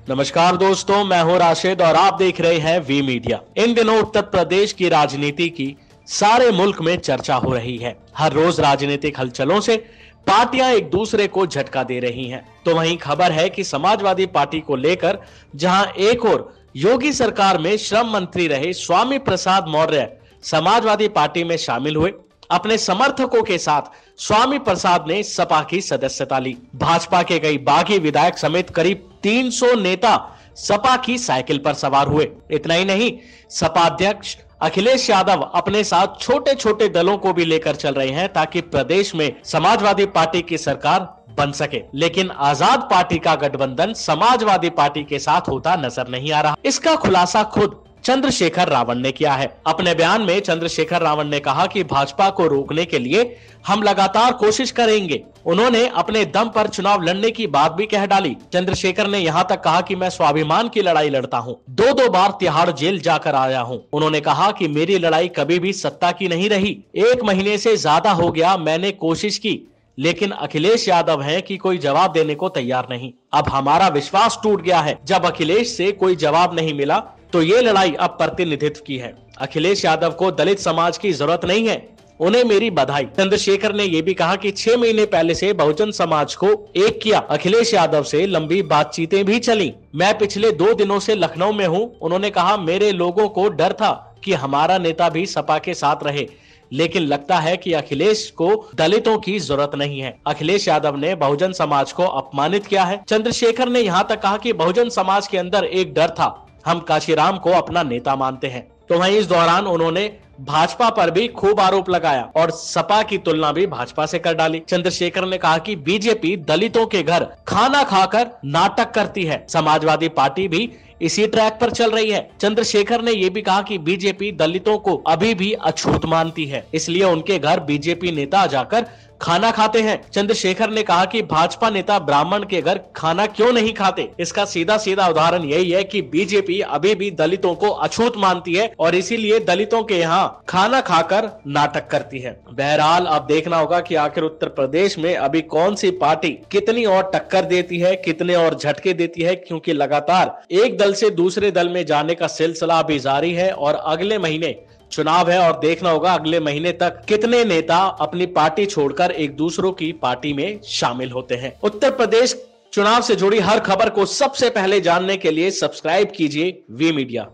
नमस्कार दोस्तों, मैं हूं राशिद और आप देख रहे हैं वी मीडिया। इन दिनों उत्तर प्रदेश की राजनीति की सारे मुल्क में चर्चा हो रही है। हर रोज राजनीतिक हलचलों से पार्टियां एक दूसरे को झटका दे रही हैं। तो वहीं खबर है कि समाजवादी पार्टी को लेकर जहां एक और योगी सरकार में श्रम मंत्री रहे स्वामी प्रसाद मौर्य समाजवादी पार्टी में शामिल हुए। अपने समर्थकों के साथ स्वामी प्रसाद ने सपा की सदस्यता ली। भाजपा के कई बागी विधायक समेत करीब 300 नेता सपा की साइकिल पर सवार हुए। इतना ही नहीं, सपा अध्यक्ष अखिलेश यादव अपने साथ छोटे छोटे दलों को भी लेकर चल रहे हैं ताकि प्रदेश में समाजवादी पार्टी की सरकार बन सके। लेकिन आजाद पार्टी का गठबंधन समाजवादी पार्टी के साथ होता नजर नहीं आ रहा। इसका खुलासा खुद चंद्रशेखर रावण ने किया है। अपने बयान में चंद्रशेखर रावण ने कहा कि भाजपा को रोकने के लिए हम लगातार कोशिश करेंगे। उन्होंने अपने दम पर चुनाव लड़ने की बात भी कह डाली। चंद्रशेखर ने यहां तक कहा कि मैं स्वाभिमान की लड़ाई लड़ता हूं, दो बार तिहाड़ जेल जाकर आया हूं। उन्होंने कहा कि मेरी लड़ाई कभी भी सत्ता की नहीं रही। 1 महीने से ज्यादा हो गया मैंने कोशिश की, लेकिन अखिलेश यादव हैं कि कोई जवाब देने को तैयार नहीं। अब हमारा विश्वास टूट गया है। जब अखिलेश से कोई जवाब नहीं मिला तो ये लड़ाई अब प्रतिनिधित्व की है। अखिलेश यादव को दलित समाज की जरूरत नहीं है, उन्हें मेरी बधाई। चंद्रशेखर ने यह भी कहा कि 6 महीने पहले से बहुजन समाज को एक किया। अखिलेश यादव से लंबी बातचीतें भी चली। मैं पिछले 2 दिनों से लखनऊ में हूं। उन्होंने कहा मेरे लोगों को डर था कि हमारा नेता भी सपा के साथ रहे, लेकिन लगता है कि अखिलेश को दलितों की जरूरत नहीं है। अखिलेश यादव ने बहुजन समाज को अपमानित किया है। चंद्रशेखर ने यहां तक कहा कि बहुजन समाज के अंदर एक डर था, हम काशीराम को अपना नेता मानते हैं। तो वहीं इस दौरान उन्होंने भाजपा पर भी खूब आरोप लगाया और सपा की तुलना भी भाजपा से कर डाली। चंद्रशेखर ने कहा कि बीजेपी दलितों के घर खाना खाकर नाटक करती है, समाजवादी पार्टी भी इसी ट्रैक पर चल रही है। चंद्रशेखर ने यह भी कहा कि बीजेपी दलितों को अभी भी अछूत मानती है, इसलिए उनके घर बीजेपी नेता जाकर खाना खाते हैं। चंद्रशेखर ने कहा कि भाजपा नेता ब्राह्मण के घर खाना क्यों नहीं खाते। इसका सीधा सीधा उदाहरण यही है कि बीजेपी अभी भी दलितों को अछूत मानती है और इसीलिए दलितों के यहाँ खाना खाकर नाटक करती है। बहरहाल अब देखना होगा कि आखिर उत्तर प्रदेश में अभी कौन सी पार्टी कितनी और टक्कर देती है, कितने और झटके देती है, क्योंकि लगातार एक दल से दूसरे दल में जाने का सिलसिला अभी जारी है और अगले महीने चुनाव है और देखना होगा अगले महीने तक कितने नेता अपनी पार्टी छोड़कर एक दूसरों की पार्टी में शामिल होते हैं। उत्तर प्रदेश चुनाव से जुड़ी हर खबर को सबसे पहले जानने के लिए सब्सक्राइब कीजिए वी मीडिया।